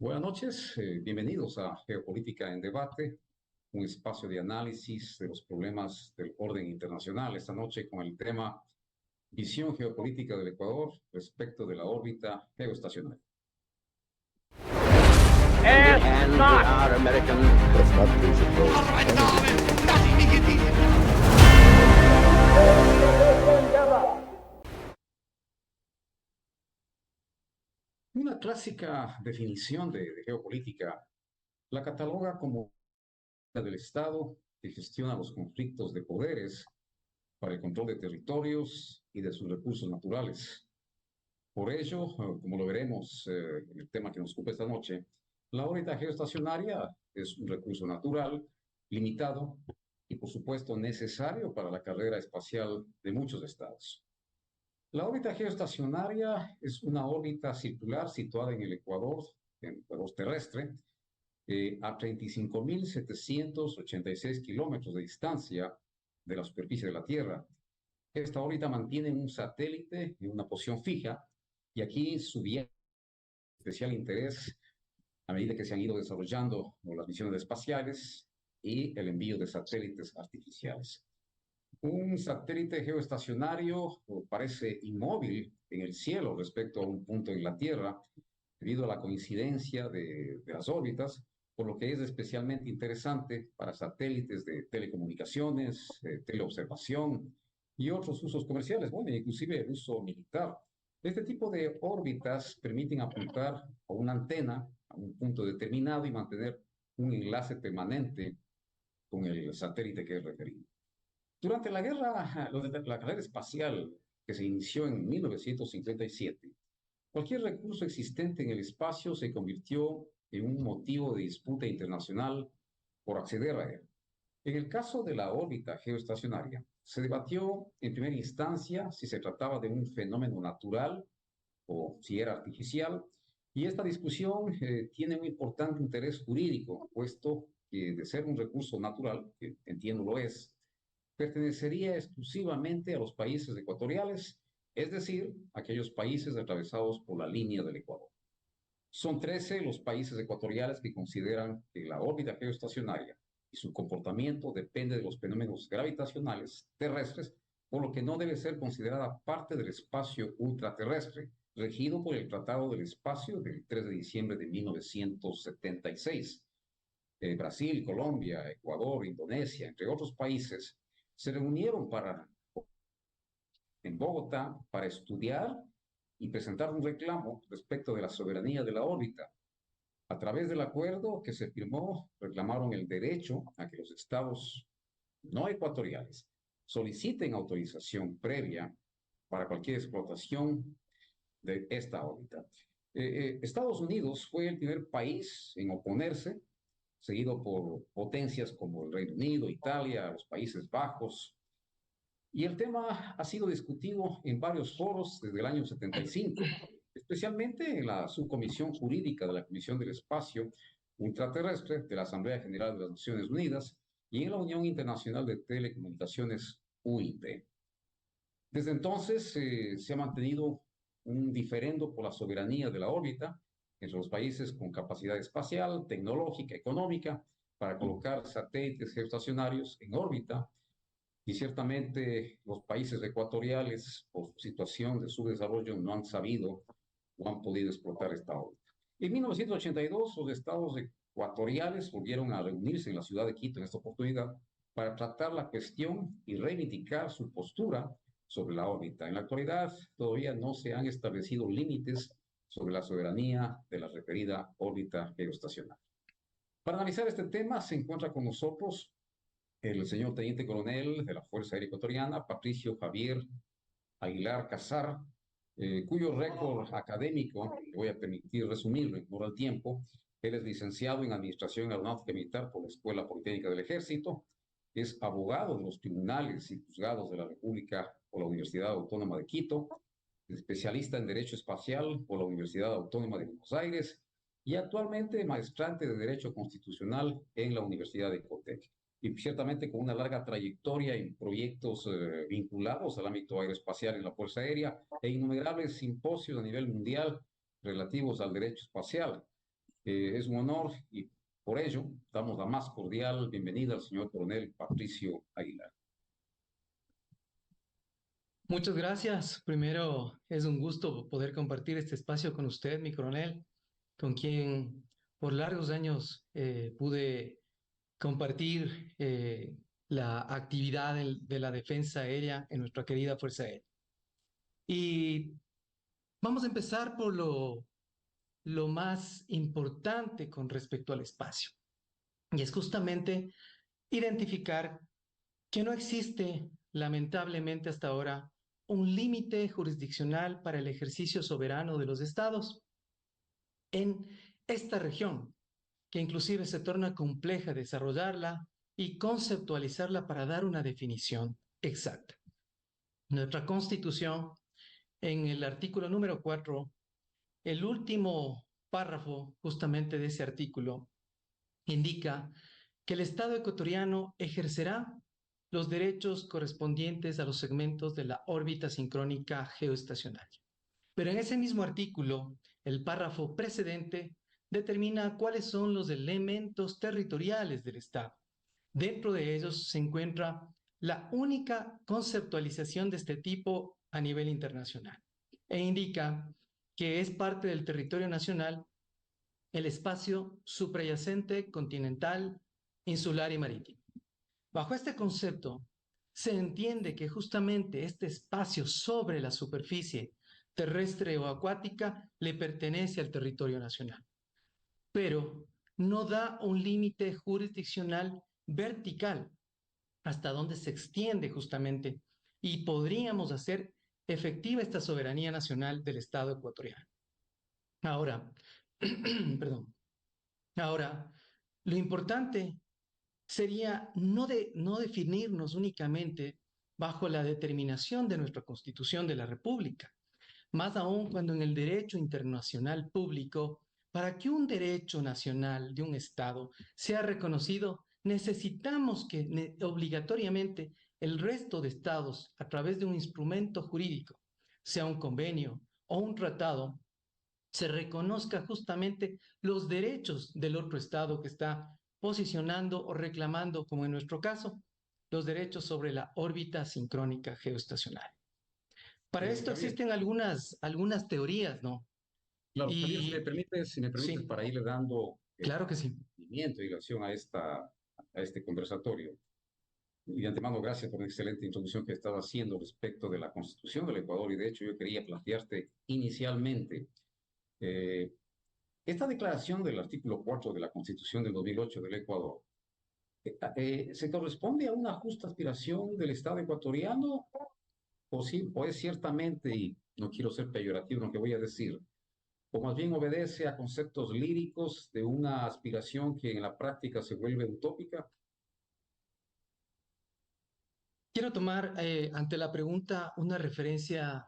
Buenas noches, bienvenidos a Geopolítica en Debate, un espacio de análisis de los problemas del orden internacional. Esta noche con el tema Visión geopolítica del Ecuador respecto de la órbita geoestacionaria. And our American Una clásica definición de geopolítica la cataloga como del Estado que gestiona los conflictos de poderes para el control de territorios y de sus recursos naturales. Por ello, como lo veremos en el tema que nos ocupa esta noche, la órbita geoestacionaria es un recurso natural, limitado y, por supuesto, necesario para la carrera espacial de muchos estados. La órbita geoestacionaria es una órbita circular situada en el Ecuador terrestre, a 35.786 kilómetros de distancia de la superficie de la Tierra. Esta órbita mantiene un satélite en una posición fija y aquí subviene especial interés a medida que se han ido desarrollando las misiones espaciales y el envío de satélites artificiales. Un satélite geoestacionario parece inmóvil en el cielo respecto a un punto en la Tierra debido a la coincidencia de las órbitas, por lo que es especialmente interesante para satélites de telecomunicaciones, teleobservación y otros usos comerciales, bueno, inclusive el uso militar. Este tipo de órbitas permiten apuntar a una antena a un punto determinado y mantener un enlace permanente con el satélite que es referido. Durante la carrera espacial que se inició en 1957, cualquier recurso existente en el espacio se convirtió en un motivo de disputa internacional por acceder a él. En el caso de la órbita geoestacionaria, se debatió en primera instancia si se trataba de un fenómeno natural o si era artificial, y esta discusión tiene un importante interés jurídico, puesto que de ser un recurso natural, que entiendo lo es, pertenecería exclusivamente a los países ecuatoriales, es decir, aquellos países atravesados por la línea del Ecuador. Son 13 los países ecuatoriales que consideran que la órbita geoestacionaria y su comportamiento depende de los fenómenos gravitacionales terrestres, por lo que no debe ser considerada parte del espacio ultraterrestre, regido por el Tratado del Espacio del 3 de diciembre de 1976. Brasil, Colombia, Ecuador, Indonesia, entre otros países, se reunieron en Bogotá para estudiar y presentar un reclamo respecto de la soberanía de la órbita. A través del acuerdo que se firmó, reclamaron el derecho a que los estados no ecuatoriales soliciten autorización previa para cualquier explotación de esta órbita. Estados Unidos fue el primer país en oponerse, seguido por potencias como el Reino Unido, Italia, los Países Bajos. Y el tema ha sido discutido en varios foros desde el año 75, especialmente en la Subcomisión Jurídica de la Comisión del Espacio Ultraterrestre de la Asamblea General de las Naciones Unidas y en la Unión Internacional de Telecomunicaciones, UIT. Desde entonces se ha mantenido un diferendo por la soberanía de la órbita entre los países con capacidad espacial, tecnológica, económica, para colocar satélites geoestacionarios en órbita, y ciertamente los países ecuatoriales, por su situación de subdesarrollo, no han sabido o han podido explotar esta órbita. En 1982, los estados ecuatoriales volvieron a reunirse en la ciudad de Quito en esta oportunidad para tratar la cuestión y reivindicar su postura sobre la órbita. En la actualidad, todavía no se han establecido límites sobre la soberanía de la referida órbita geoestacionaria. Para analizar este tema, se encuentra con nosotros el señor Teniente Coronel de la Fuerza Aérea Ecuatoriana, Patricio Javier Aguilar Casar, cuyo récord académico, le voy a permitir resumirlo en honor al tiempo. Él es licenciado en Administración Aeronáutica Militar por la Escuela Politécnica del Ejército, es abogado de los tribunales y juzgados de la República por la Universidad Autónoma de Quito, especialista en Derecho Espacial por la Universidad Autónoma de Buenos Aires y actualmente maestrante de Derecho Constitucional en la Universidad de Ecotec. Y ciertamente con una larga trayectoria en proyectos vinculados al ámbito aeroespacial en la Fuerza Aérea e innumerables simposios a nivel mundial relativos al derecho espacial. Es un honor y por ello damos la más cordial bienvenida al señor coronel Patricio Aguilar. Muchas gracias. Primero, es un gusto poder compartir este espacio con usted, mi coronel, con quien por largos años pude compartir la actividad de la defensa aérea en nuestra querida Fuerza Aérea. Y vamos a empezar por lo más importante con respecto al espacio. Y es justamente identificar que no existe, lamentablemente hasta ahora, un límite jurisdiccional para el ejercicio soberano de los estados en esta región, que inclusive se torna compleja desarrollarla y conceptualizarla para dar una definición exacta. Nuestra Constitución, en el artículo número 4, el último párrafo justamente de ese artículo, indica que el Estado ecuatoriano ejercerá los derechos correspondientes a los segmentos de la órbita sincrónica geoestacionaria. Pero en ese mismo artículo, el párrafo precedente determina cuáles son los elementos territoriales del Estado. Dentro de ellos se encuentra la única conceptualización de este tipo a nivel internacional e indica que es parte del territorio nacional el espacio suprayacente, continental, insular y marítimo. Bajo este concepto, se entiende que justamente este espacio sobre la superficie terrestre o acuática le pertenece al territorio nacional, pero no da un límite jurisdiccional vertical hasta donde se extiende justamente y podríamos hacer efectiva esta soberanía nacional del Estado ecuatoriano. Ahora, perdón, ahora, lo importante sería no definirnos únicamente bajo la determinación de nuestra Constitución de la República, más aún cuando en el derecho internacional público, para que un derecho nacional de un Estado sea reconocido, necesitamos que obligatoriamente el resto de Estados, a través de un instrumento jurídico, sea un convenio o un tratado, se reconozca justamente los derechos del otro Estado que está posicionando o reclamando, como en nuestro caso, los derechos sobre la órbita sincrónica geoestacionaria. Para esto Javier, existen algunas teorías, ¿no? claro, Javier, Y si me permites sí, para irle dando claro que sí. seguimiento y relación a este conversatorio. Y de antemano, gracias por la excelente introducción que estaba haciendo respecto de la Constitución del Ecuador. Y de hecho, yo quería plantearte inicialmente eh, esta declaración del artículo 4 de la Constitución del 2008 del Ecuador. ¿Se corresponde a una justa aspiración del Estado ecuatoriano? O, sí, o es ciertamente, y no quiero ser peyorativo en lo que voy a decir, o más bien obedece a conceptos líricos de una aspiración que en la práctica se vuelve utópica? Quiero tomar ante la pregunta una referencia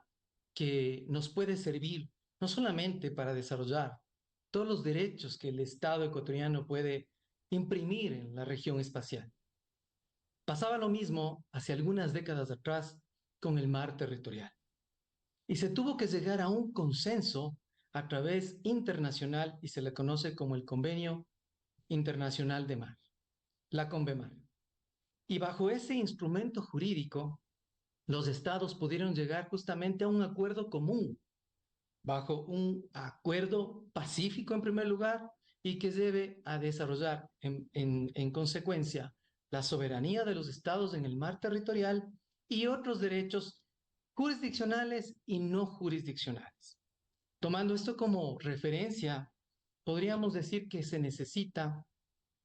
que nos puede servir no solamente para desarrollar todos los derechos que el Estado ecuatoriano puede imprimir en la región espacial. Pasaba lo mismo hace algunas décadas atrás con el mar territorial. Y se tuvo que llegar a un consenso a través internacional y se le conoce como el Convenio Internacional de Mar, la CONVEMAR. Y bajo ese instrumento jurídico, los estados pudieron llegar justamente a un acuerdo común, bajo un acuerdo pacífico en primer lugar y que debe a desarrollar en consecuencia la soberanía de los estados en el mar territorial y otros derechos jurisdiccionales y no jurisdiccionales. Tomando esto como referencia, podríamos decir que se necesita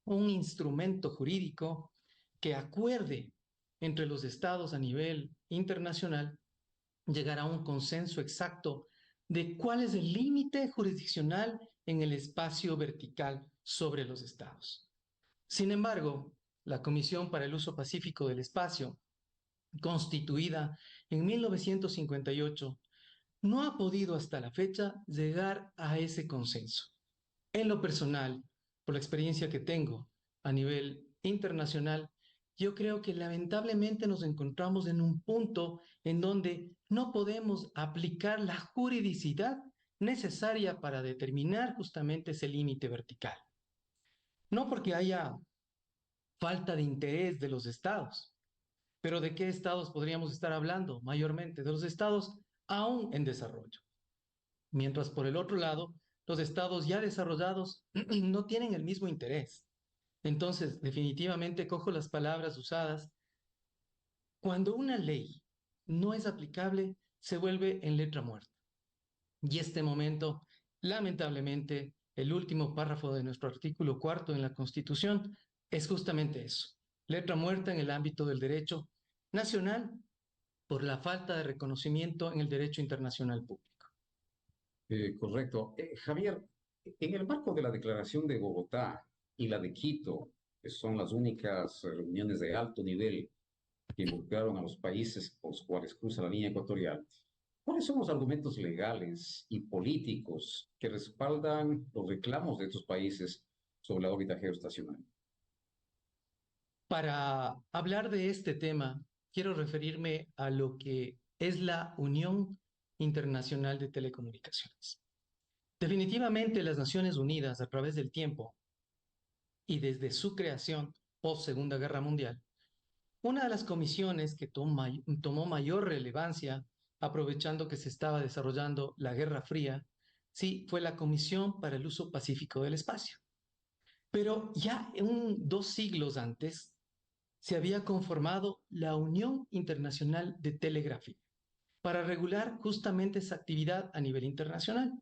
un instrumento jurídico que acuerde entre los estados a nivel internacional llegar a un consenso exacto de cuál es el límite jurisdiccional en el espacio vertical sobre los estados. Sin embargo, la Comisión para el Uso Pacífico del Espacio, constituida en 1958, no ha podido hasta la fecha llegar a ese consenso. En lo personal, por la experiencia que tengo a nivel internacional, yo creo que lamentablemente nos encontramos en un punto en donde no podemos aplicar la juridicidad necesaria para determinar justamente ese límite vertical. No porque haya falta de interés de los estados, pero ¿de qué estados podríamos estar hablando? Mayormente de los estados aún en desarrollo. Mientras por el otro lado, los estados ya desarrollados no tienen el mismo interés. Entonces, definitivamente cojo las palabras usadas. Cuando una ley no es aplicable, se vuelve en letra muerta. Y este momento, lamentablemente, el último párrafo de nuestro artículo cuarto en la Constitución es justamente eso. Letra muerta en el ámbito del derecho nacional por la falta de reconocimiento en el derecho internacional público. Correcto. Javier, en el marco de la Declaración de Bogotá y la de Quito, que son las únicas reuniones de alto nivel que involucraron a los países por los cuales cruza la línea ecuatorial, ¿cuáles son los argumentos legales y políticos que respaldan los reclamos de estos países sobre la órbita geoestacional? Para hablar de este tema, quiero referirme a lo que es la Unión Internacional de Telecomunicaciones. Definitivamente las Naciones Unidas a través del tiempo y desde su creación post Segunda Guerra Mundial, una de las comisiones que tomó mayor relevancia, aprovechando que se estaba desarrollando la Guerra Fría, sí, fue la Comisión para el Uso Pacífico del Espacio. Pero ya dos siglos antes se había conformado la Unión Internacional de Telegrafía para regular justamente esa actividad a nivel internacional.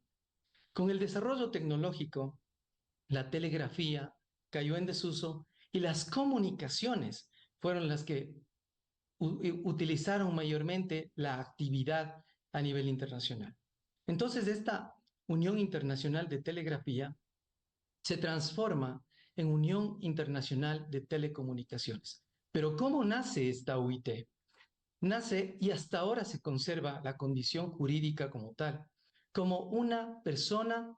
Con el desarrollo tecnológico, la telegrafía cayó en desuso y las comunicaciones fueron las que utilizaron mayormente la actividad a nivel internacional. Entonces, esta Unión Internacional de Telegrafía se transforma en Unión Internacional de Telecomunicaciones. Pero ¿cómo nace esta UIT? Nace y hasta ahora se conserva la condición jurídica como tal, como una persona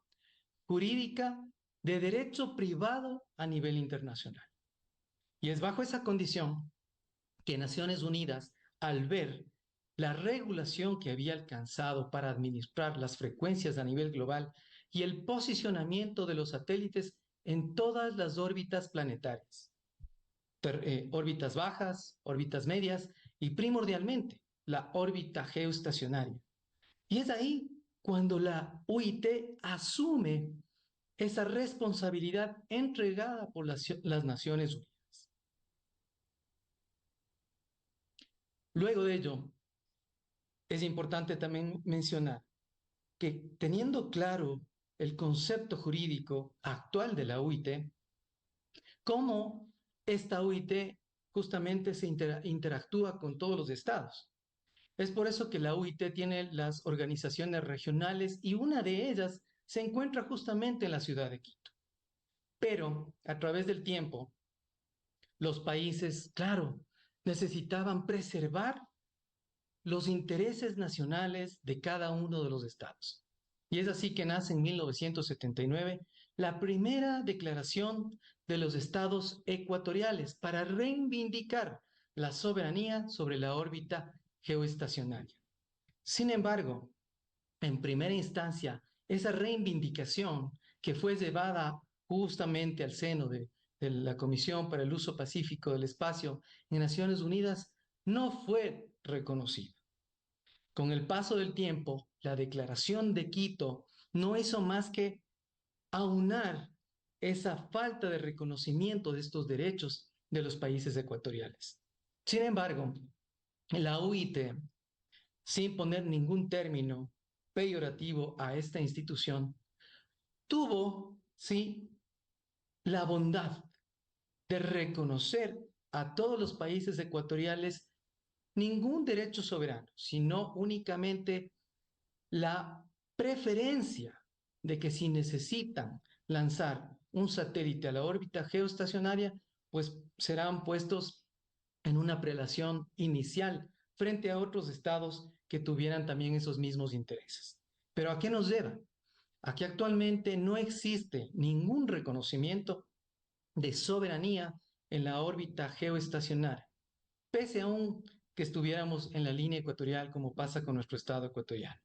jurídica de derecho privado a nivel internacional. Y es bajo esa condición que Naciones Unidas, al ver la regulación que había alcanzado para administrar las frecuencias a nivel global y el posicionamiento de los satélites en todas las órbitas planetarias, órbitas bajas, órbitas medias y primordialmente la órbita geoestacionaria. Y es ahí cuando la UIT asume esa responsabilidad entregada por las Naciones Unidas. Luego de ello, es importante también mencionar que teniendo claro el concepto jurídico actual de la UIT, cómo esta UIT justamente se interactúa con todos los estados. Es por eso que la UIT tiene las organizaciones regionales y una de ellas se encuentra justamente en la ciudad de Quito. Pero a través del tiempo, los países, claro, necesitaban preservar los intereses nacionales de cada uno de los estados. Y es así que nace en 1979 la primera declaración de los estados ecuatoriales para reivindicar la soberanía sobre la órbita geoestacionaria. Sin embargo, en primera instancia, esa reivindicación que fue llevada justamente al seno de la Comisión para el Uso Pacífico del Espacio en Naciones Unidas no fue reconocida. Con el paso del tiempo, la Declaración de Quito no hizo más que aunar esa falta de reconocimiento de estos derechos de los países ecuatoriales. Sin embargo, la UIT, sin poner ningún término peyorativo a esta institución, tuvo, sí, la bondad de reconocer a todos los países ecuatoriales ningún derecho soberano, sino únicamente la preferencia de que si necesitan lanzar un satélite a la órbita geoestacionaria, pues serán puestos en una prelación inicial frente a otros estados que tuvieran también esos mismos intereses. Pero ¿a qué nos lleva? A que actualmente no existe ningún reconocimiento de soberanía en la órbita geoestacionaria, pese aún que estuviéramos en la línea ecuatorial como pasa con nuestro estado ecuatoriano.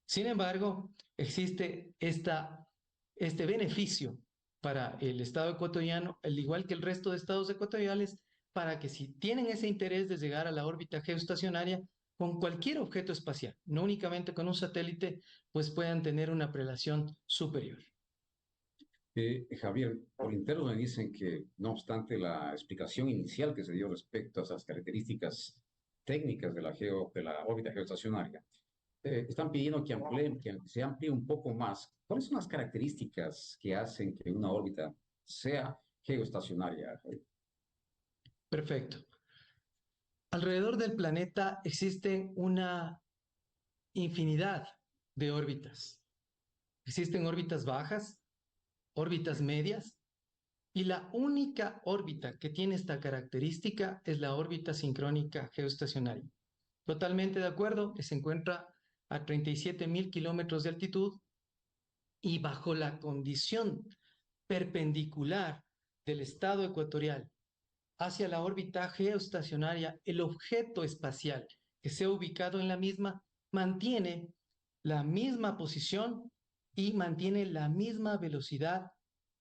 Sin embargo, existe este beneficio para el Estado ecuatoriano, al igual que el resto de estados ecuatoriales, para que si tienen ese interés de llegar a la órbita geoestacionaria con cualquier objeto espacial, no únicamente con un satélite, pues puedan tener una prelación superior. Javier, por interno me dicen que, no obstante la explicación inicial que se dio respecto a esas características técnicas de la órbita geoestacionaria, están pidiendo que se amplíe un poco más. ¿Cuáles son las características que hacen que una órbita sea geoestacionaria, Javier? Perfecto. Alrededor del planeta existen una infinidad de órbitas. Existen órbitas bajas, órbitas medias, y la única órbita que tiene esta característica es la órbita sincrónica geoestacionaria. Totalmente de acuerdo, que se encuentra a 37.000 kilómetros de altitud y bajo la condición perpendicular del estado ecuatorial hacia la órbita geoestacionaria, el objeto espacial que sea ubicado en la misma mantiene la misma posición y mantiene la misma velocidad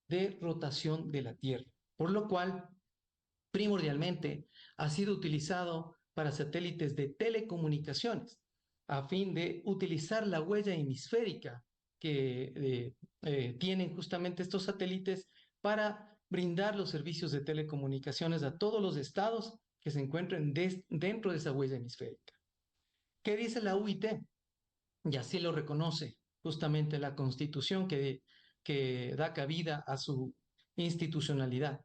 de rotación de la Tierra, por lo cual primordialmente ha sido utilizado para satélites de telecomunicaciones a fin de utilizar la huella hemisférica que tienen justamente estos satélites para brindar los servicios de telecomunicaciones a todos los estados que se encuentren dentro de esa huella hemisférica. ¿Qué dice la UIT? Y así lo reconoce justamente la Constitución que da cabida a su institucionalidad.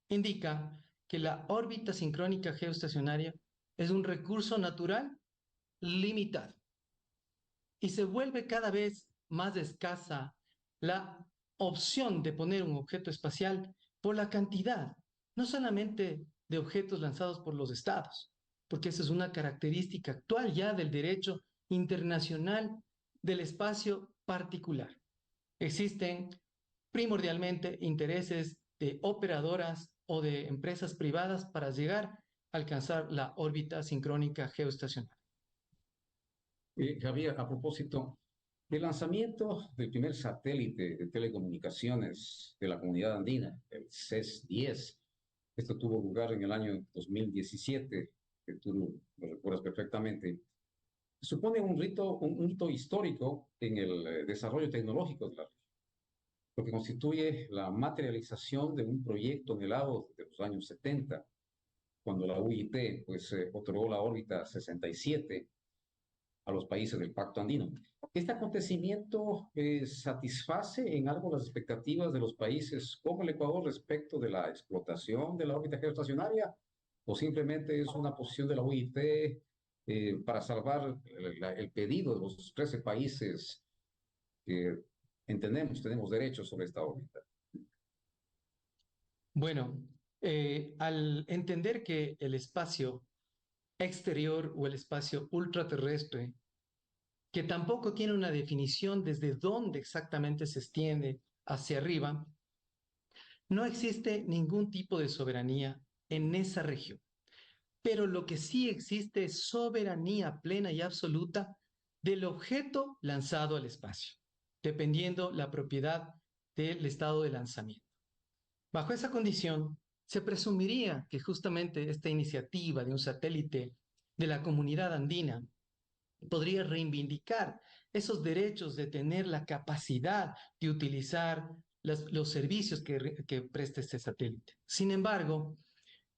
Indica que la órbita sincrónica geoestacionaria es un recurso natural limitado y se vuelve cada vez más escasa la opción de poner un objeto espacial por la cantidad, no solamente de objetos lanzados por los estados, porque esa es una característica actual ya del derecho internacional del espacio particular. Existen primordialmente intereses de operadoras o de empresas privadas para llegar a alcanzar la órbita sincrónica geoestacionaria. Javier, a propósito, el lanzamiento del primer satélite de telecomunicaciones de la comunidad andina, el CES-10, esto tuvo lugar en el año 2017, que tú lo recuerdas perfectamente, supone un hito histórico en el desarrollo tecnológico de la región, lo que constituye la materialización de un proyecto anhelado de los años 70, cuando la UIT pues, otorgó la órbita 67 a los países del Pacto Andino. ¿Este acontecimiento satisface en algo las expectativas de los países como el Ecuador respecto de la explotación de la órbita geoestacionaria? ¿O simplemente es una posición de la UIT para salvar el pedido de los 13 países que entendemos, tenemos derechos sobre esta órbita? Bueno, al entender que el espacio exterior o el espacio ultraterrestre, que tampoco tiene una definición desde dónde exactamente se extiende hacia arriba, no existe ningún tipo de soberanía en esa región. Pero lo que sí existe es soberanía plena y absoluta del objeto lanzado al espacio, dependiendo la propiedad del estado de lanzamiento. Bajo esa condición, se presumiría que justamente esta iniciativa de un satélite de la comunidad andina podría reivindicar esos derechos de tener la capacidad de utilizar los servicios que presta este satélite. Sin embargo,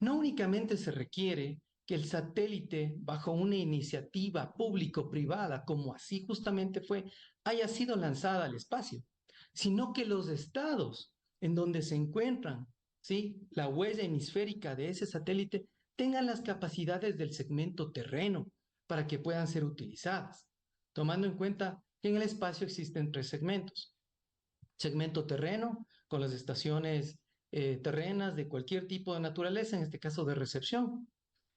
no únicamente se requiere que el satélite, bajo una iniciativa público-privada, como así justamente fue, haya sido lanzada al espacio, sino que los estados en donde se encuentran, ¿sí?, la huella hemisférica de ese satélite tengan las capacidades del segmento terreno para que puedan ser utilizadas, tomando en cuenta que en el espacio existen tres segmentos. Segmento terreno, con las estaciones terrenas de cualquier tipo de naturaleza, en este caso de recepción.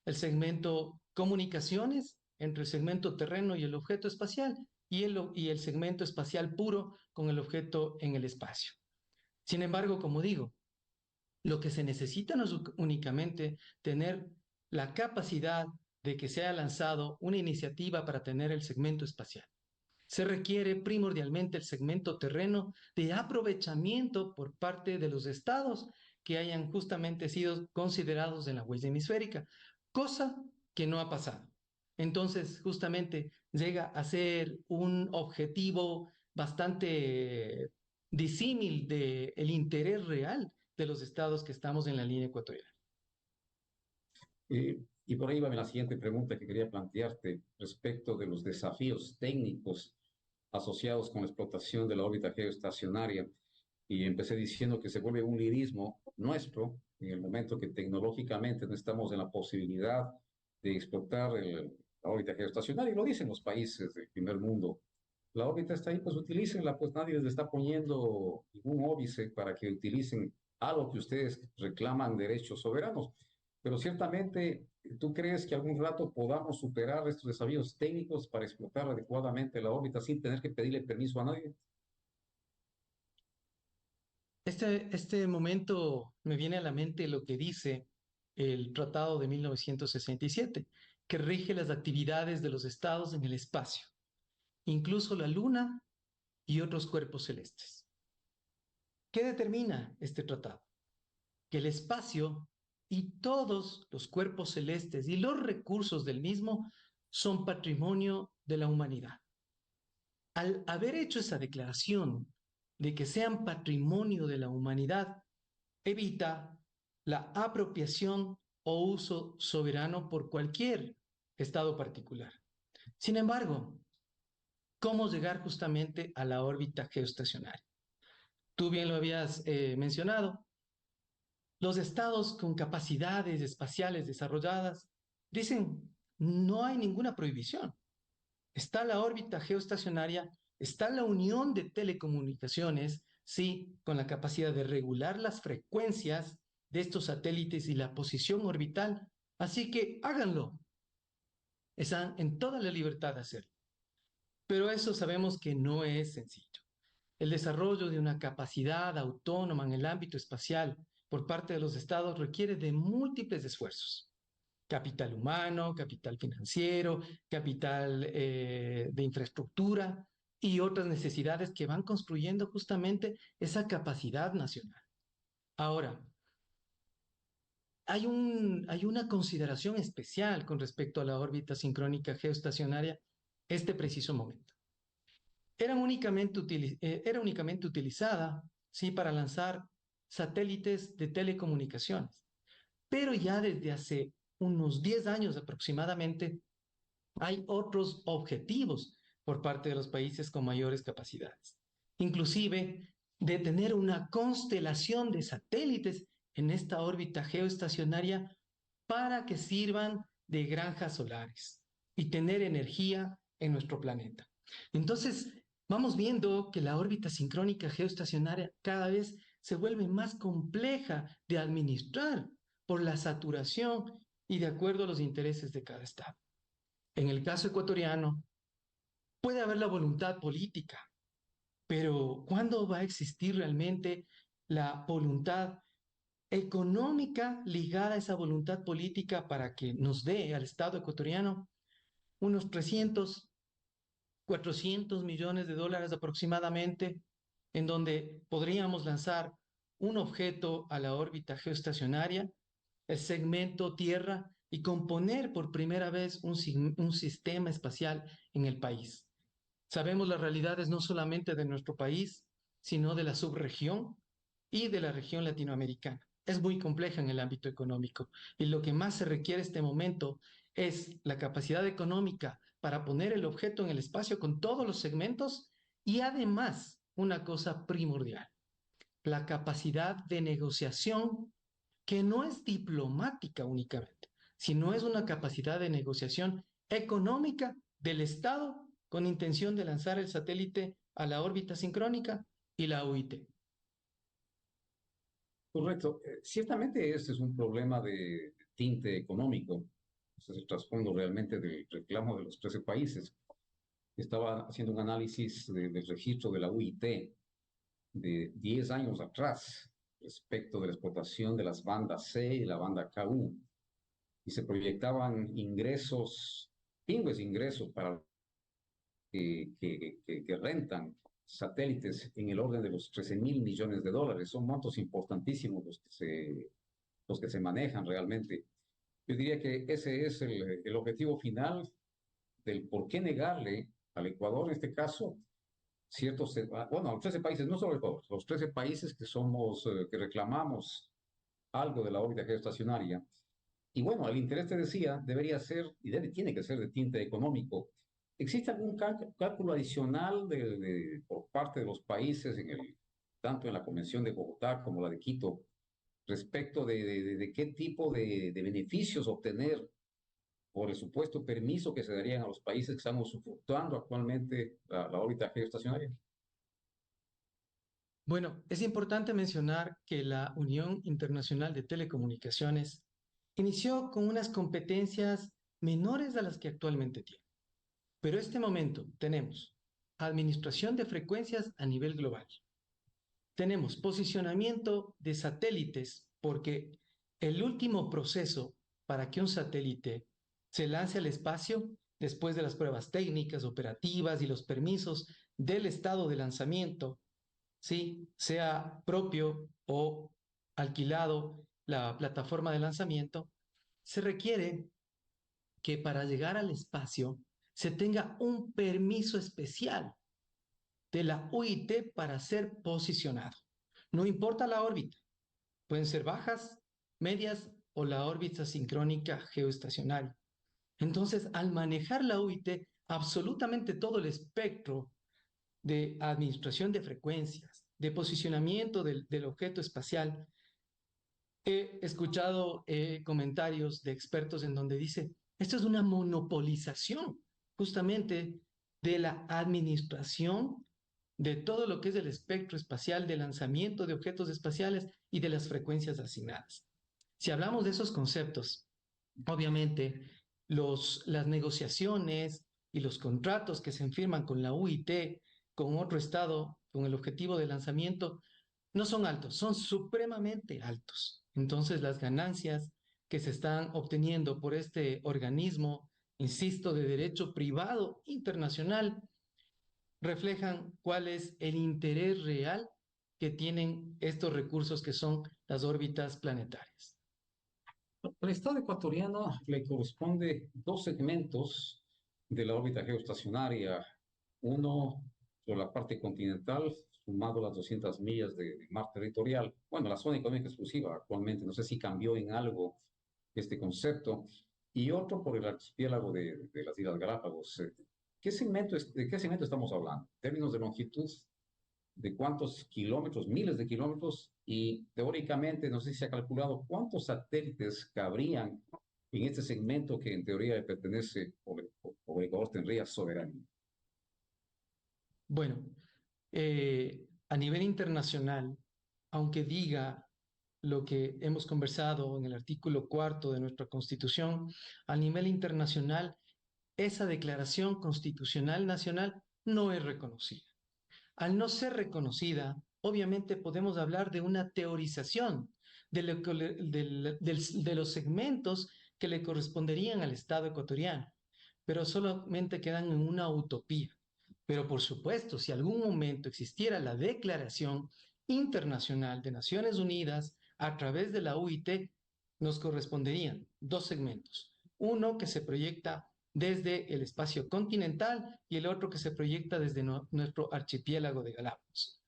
El segmento comunicaciones, entre el segmento terreno y el objeto espacial, y el segmento espacial puro con el objeto en el espacio. Sin embargo, como digo, lo que se necesita no es únicamente tener la capacidad de que sea lanzado una iniciativa para tener el segmento espacial, Se requiere primordialmente el segmento terreno de aprovechamiento por parte de los estados que hayan justamente sido considerados en la huella hemisférica, cosa que no ha pasado. Entonces, justamente llega a ser un objetivo bastante disímil del interés real de los estados que estamos en la línea ecuatorial. Y por ahí va la siguiente pregunta que quería plantearte respecto de los desafíos técnicos asociados con la explotación de la órbita geoestacionaria. Y empecé diciendo que se vuelve un lirismo nuestro en el momento que tecnológicamente no estamos en la posibilidad de explotar la órbita geoestacionaria, y lo dicen los países del primer mundo. La órbita está ahí, pues utilícenla, pues nadie les está poniendo ningún óbice para que utilicen algo que ustedes reclaman derechos soberanos. Pero ciertamente, ¿tú crees que algún rato podamos superar estos desafíos técnicos para explotar adecuadamente la órbita sin tener que pedirle permiso a nadie? Este momento me viene a la mente lo que dice el Tratado de 1967, que rige las actividades de los estados en el espacio, incluso la Luna y otros cuerpos celestes. ¿Qué determina este tratado? Que el espacio y todos los cuerpos celestes y los recursos del mismo son patrimonio de la humanidad. Al haber hecho esa declaración de que sean patrimonio de la humanidad, evita la apropiación o uso soberano por cualquier estado particular. Sin embargo, ¿cómo llegar justamente a la órbita geoestacionaria? Tú bien lo habías mencionado, los estados con capacidades espaciales desarrolladas dicen, no hay ninguna prohibición. Está la órbita geoestacionaria, está la unión de telecomunicaciones, sí, con la capacidad de regular las frecuencias de estos satélites y la posición orbital. Así que háganlo. Están en toda la libertad de hacerlo. Pero eso sabemos que no es sencillo. El desarrollo de una capacidad autónoma en el ámbito espacial por parte de los estados requiere de múltiples esfuerzos. Capital humano, capital financiero, capital de infraestructura y otras necesidades que van construyendo justamente esa capacidad nacional. Ahora, hay una consideración especial con respecto a la órbita sincrónica geoestacionaria este preciso momento. Era únicamente utilizada, sí, para lanzar satélites de telecomunicaciones, pero ya desde hace unos 10 años aproximadamente hay otros objetivos por parte de los países con mayores capacidades, inclusive de tener una constelación de satélites en esta órbita geoestacionaria para que sirvan de granjas solares y tener energía en nuestro planeta. Entonces, vamos viendo que la órbita sincrónica geoestacionaria cada vez se vuelve más compleja de administrar por la saturación y de acuerdo a los intereses de cada estado. En el caso ecuatoriano, puede haber la voluntad política, pero ¿cuándo va a existir realmente la voluntad económica ligada a esa voluntad política para que nos dé al Estado ecuatoriano unos 300, 400 millones de dólares aproximadamente, en donde podríamos lanzar un objeto a la órbita geoestacionaria, el segmento Tierra, y componer por primera vez un sistema espacial en el país? Sabemos las realidades no solamente de nuestro país, sino de la subregión y de la región latinoamericana. Es muy compleja en el ámbito económico y lo que más se requiere en este momento es la capacidad económica para poner el objeto en el espacio con todos los segmentos y además una cosa primordial, la capacidad de negociación que no es diplomática únicamente, sino es una capacidad de negociación económica del Estado con intención de lanzar el satélite a la órbita sincrónica y la UIT. Correcto. Ciertamente este es un problema de tinte económico. Ese es el trasfondo realmente del reclamo de los 13 países. Estaba haciendo un análisis del registro de la UIT de 10 años atrás respecto de la explotación de las bandas C y la banda KU. Y se proyectaban ingresos, pingües ingresos para que rentan satélites en el orden de los 13.000 millones de dólares. Son montos importantísimos los que se manejan realmente. Yo diría que ese es el objetivo final del por qué negarle al Ecuador, en este caso, ciertos, bueno, a los 13 países, no solo el Ecuador, los 13 países que somos, que reclamamos algo de la órbita geoestacionaria. Y bueno, el interés, te decía, debería ser, y tiene que ser de tinte económico. ¿Existe algún cálculo adicional por parte de los países, tanto en la Convención de Bogotá como la de Quito, respecto de qué tipo de beneficios obtener por el supuesto permiso que se darían a los países que estamos usufructuando actualmente la órbita geoestacionaria? Bueno, es importante mencionar que la Unión Internacional de Telecomunicaciones inició con unas competencias menores a las que actualmente tiene. Pero en este momento tenemos administración de frecuencias a nivel global. Tenemos posicionamiento de satélites, porque el último proceso para que un satélite se lance al espacio, después de las pruebas técnicas, operativas y los permisos del estado de lanzamiento, ¿sí? Sea propio o alquilado la plataforma de lanzamiento, se requiere que para llegar al espacio se tenga un permiso especial de la UIT para ser posicionado. No importa la órbita, pueden ser bajas, medias o la órbita sincrónica geoestacionaria. Entonces, al manejar la UIT, absolutamente todo el espectro de administración de frecuencias, de posicionamiento del objeto espacial, he escuchado comentarios de expertos en donde dice, esto es una monopolización justamente de la administración de todo lo que es el espectro espacial de lanzamiento de objetos espaciales y de las frecuencias asignadas. Si hablamos de esos conceptos, obviamente las negociaciones y los contratos que se firman con la UIT, con otro estado, con el objetivo de lanzamiento, no son altos, son supremamente altos. Entonces, las ganancias que se están obteniendo por este organismo, insisto, de derecho privado internacional, reflejan cuál es el interés real que tienen estos recursos que son las órbitas planetarias. Al Estado ecuatoriano le corresponde dos segmentos de la órbita geoestacionaria. Uno sobre la parte continental, sumado las 200 millas de mar territorial. Bueno, la zona económica exclusiva actualmente, no sé si cambió en algo este concepto. Y otro por el archipiélago de las Islas Galápagos. ¿De qué segmento estamos hablando? En términos de longitud, de cuántos kilómetros, miles de kilómetros, y teóricamente, no sé si se ha calculado cuántos satélites cabrían en este segmento que en teoría le pertenece o el Ecuador tendría soberanía. Bueno, a nivel internacional, aunque diga lo que hemos conversado en el artículo 4 de nuestra Constitución, a nivel internacional, esa declaración constitucional nacional no es reconocida. Al no ser reconocida, obviamente podemos hablar de una teorización de los segmentos que le corresponderían al Estado ecuatoriano, pero solamente quedan en una utopía. Pero por supuesto, si algún momento existiera la Declaración Internacional de Naciones Unidas a través de la UIT, nos corresponderían dos segmentos. Uno que se proyecta desde el espacio continental y el otro que se proyecta desde nuestro archipiélago de Galápagos.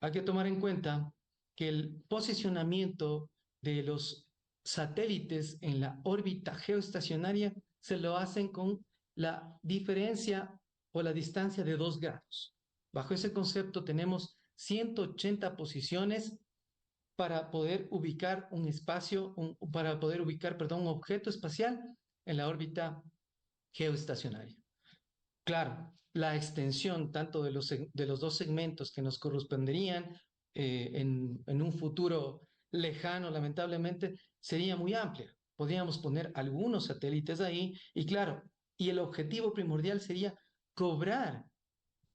Hay que tomar en cuenta que el posicionamiento de los satélites en la órbita geoestacionaria se lo hacen con la diferencia o la distancia de 2 grados. Bajo ese concepto tenemos 180 posiciones para poder ubicar un espacio, para poder ubicar, perdón, un objeto espacial en la órbita geoestacionaria. Claro, la extensión tanto de los dos segmentos que nos corresponderían en un futuro lejano, lamentablemente, sería muy amplia. Podríamos poner algunos satélites ahí y claro, y el objetivo primordial sería cobrar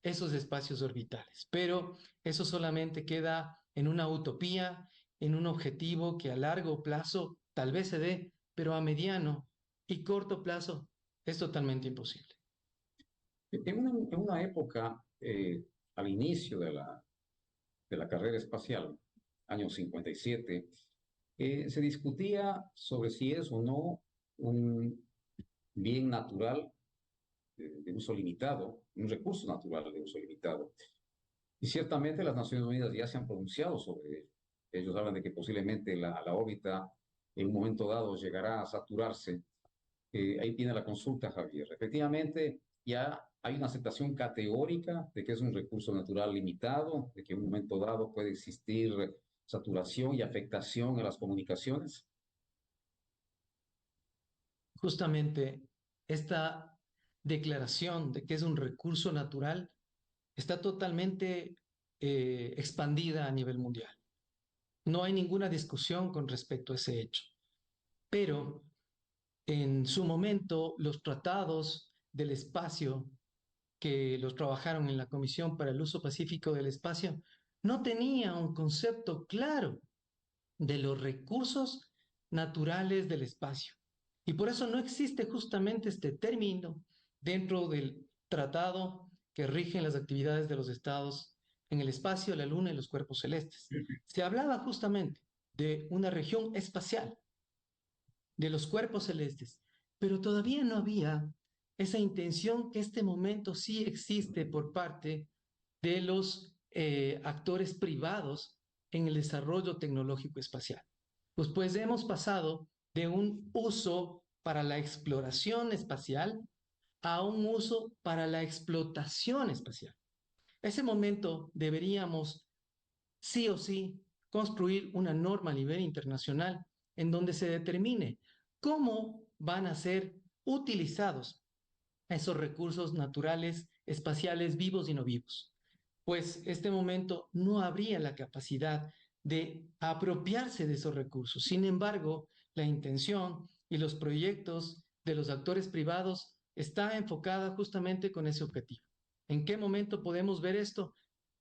esos espacios orbitales, pero eso solamente queda en una utopía, en un objetivo que a largo plazo tal vez se dé, pero a mediano y corto plazo es totalmente imposible. En una época, al inicio de la carrera espacial, año 57, se discutía sobre si es o no un bien natural de uso limitado, un recurso natural de uso limitado. Y ciertamente las Naciones Unidas ya se han pronunciado sobre ello. Ellos hablan de que posiblemente la órbita en un momento dado llegará a saturarse. Ahí tiene la consulta, Javier. Efectivamente, ya hay una aceptación categórica de que es un recurso natural limitado, de que en un momento dado puede existir saturación y afectación a las comunicaciones. Justamente esta declaración de que es un recurso natural está totalmente expandida a nivel mundial. No hay ninguna discusión con respecto a ese hecho. Pero en su momento, los tratados del espacio que los trabajaron en la Comisión para el Uso Pacífico del Espacio no tenían un concepto claro de los recursos naturales del espacio. Y por eso no existe justamente este término dentro del tratado que rigen las actividades de los estados en el espacio, la luna y los cuerpos celestes. Se hablaba justamente de una región espacial, de los cuerpos celestes, pero todavía no había esa intención que este momento sí existe por parte de los actores privados en el desarrollo tecnológico espacial. Pues hemos pasado de un uso para la exploración espacial a un uso para la explotación espacial. Ese momento deberíamos sí o sí construir una norma a nivel internacional en donde se determine cómo van a ser utilizados esos recursos naturales, espaciales, vivos y no vivos. Pues este momento no habría la capacidad de apropiarse de esos recursos. Sin embargo, la intención y los proyectos de los actores privados está enfocada justamente con ese objetivo. ¿En qué momento podemos ver esto?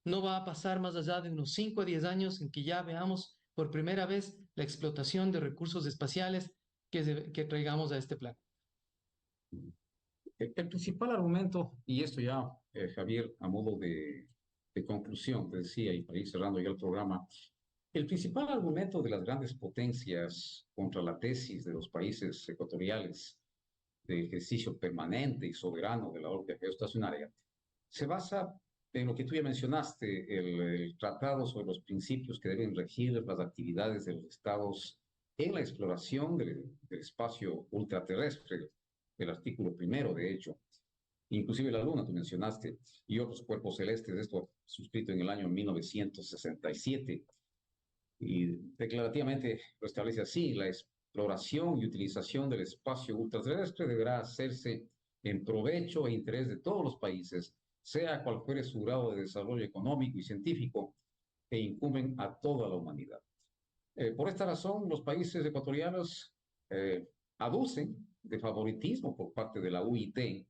No va a pasar más allá de unos 5 a 10 años en que ya veamos por primera vez la explotación de recursos espaciales que traigamos a este plan. El principal argumento, y esto ya, Javier, a modo de conclusión, te decía, y para ir cerrando ya el programa, el principal argumento de las grandes potencias contra la tesis de los países ecuatoriales de ejercicio permanente y soberano de la órbita geoestacionaria se basa en lo que tú ya mencionaste, el tratado sobre los principios que deben regir las actividades de los estados en la exploración del espacio ultraterrestre, el artículo primero, de hecho, inclusive la Luna, tú mencionaste, y otros cuerpos celestes, esto suscrito en el año 1967, y declarativamente lo establece así: la exploración y utilización del espacio ultraterrestre deberá hacerse en provecho e interés de todos los países, sea cual fuere su grado de desarrollo económico y científico, que incumben a toda la humanidad. Por esta razón, los países ecuatorianos aducen de favoritismo por parte de la UIT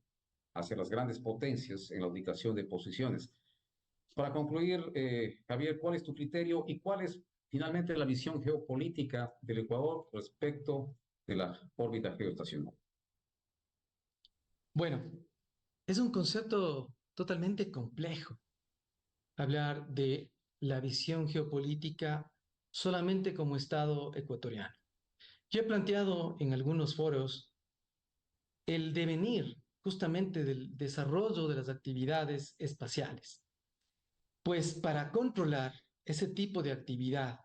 hacia las grandes potencias en la ubicación de posiciones. Para concluir, Javier, ¿cuál es tu criterio y cuál es finalmente la visión geopolítica del Ecuador respecto de la órbita geoestacionaria? Bueno, es un concepto totalmente complejo hablar de la visión geopolítica solamente como Estado ecuatoriano. Yo he planteado en algunos foros el devenir justamente del desarrollo de las actividades espaciales, pues para controlar ese tipo de actividad,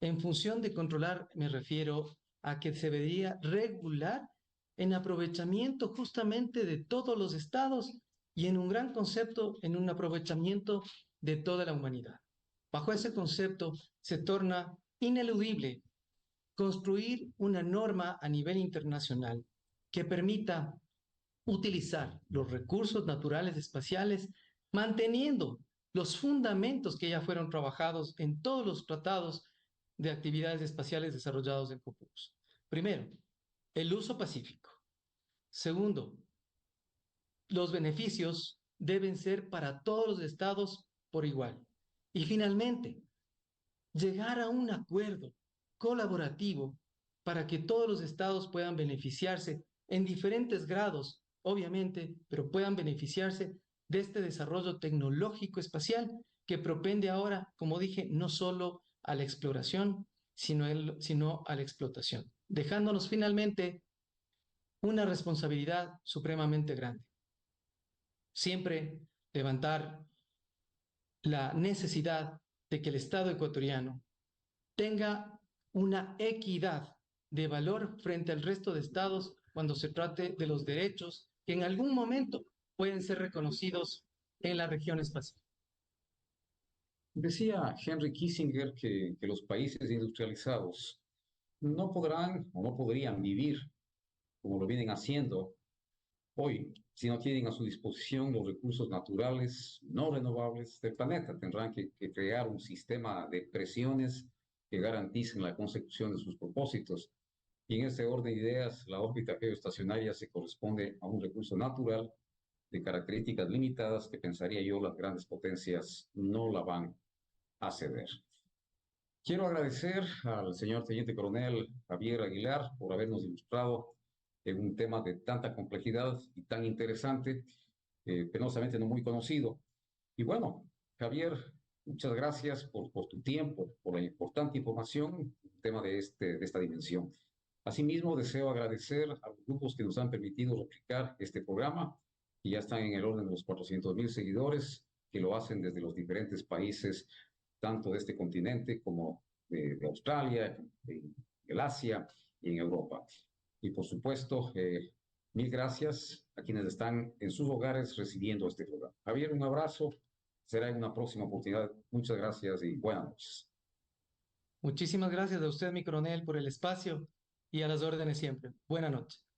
en función de controlar me refiero a que se debería regular en aprovechamiento justamente de todos los estados y en un gran concepto, en un aprovechamiento de toda la humanidad. Bajo ese concepto se torna ineludible construir una norma a nivel internacional que permita utilizar los recursos naturales espaciales manteniendo los fundamentos que ya fueron trabajados en todos los tratados de actividades espaciales desarrollados en COPUOS. Primero, el uso pacífico. Segundo, los beneficios deben ser para todos los estados por igual. Y finalmente, llegar a un acuerdo colaborativo para que todos los estados puedan beneficiarse en diferentes grados obviamente, pero puedan beneficiarse de este desarrollo tecnológico espacial que propende ahora, como dije, no solo a la exploración, sino a la explotación, dejándonos finalmente una responsabilidad supremamente grande. Siempre levantar la necesidad de que el Estado ecuatoriano tenga una equidad de valor frente al resto de estados cuando se trate de los derechos que en algún momento pueden ser reconocidos en la región espacial. Decía Henry Kissinger que los países industrializados no podrán o no podrían vivir como lo vienen haciendo hoy si no tienen a su disposición los recursos naturales no renovables del planeta. Tendrán que crear un sistema de presiones que garanticen la consecución de sus propósitos. Y en ese orden de ideas, la órbita geoestacionaria se corresponde a un recurso natural de características limitadas que pensaría yo las grandes potencias no la van a ceder. Quiero agradecer al señor Teniente Coronel Javier Aguilar por habernos ilustrado en un tema de tanta complejidad y tan interesante, penosamente no muy conocido. Y bueno, Javier, muchas gracias por tu tiempo, por la importante información, un tema de esta dimensión. Asimismo, deseo agradecer a los grupos que nos han permitido replicar este programa, que ya están en el orden de los 400,000 seguidores, que lo hacen desde los diferentes países, tanto de este continente como de Australia, de Asia y en Europa. Y por supuesto, mil gracias a quienes están en sus hogares recibiendo este programa. Javier, un abrazo. Será en una próxima oportunidad. Muchas gracias y buenas noches. Muchísimas gracias a usted, mi coronel, por el espacio y a las órdenes siempre. Buenas noches.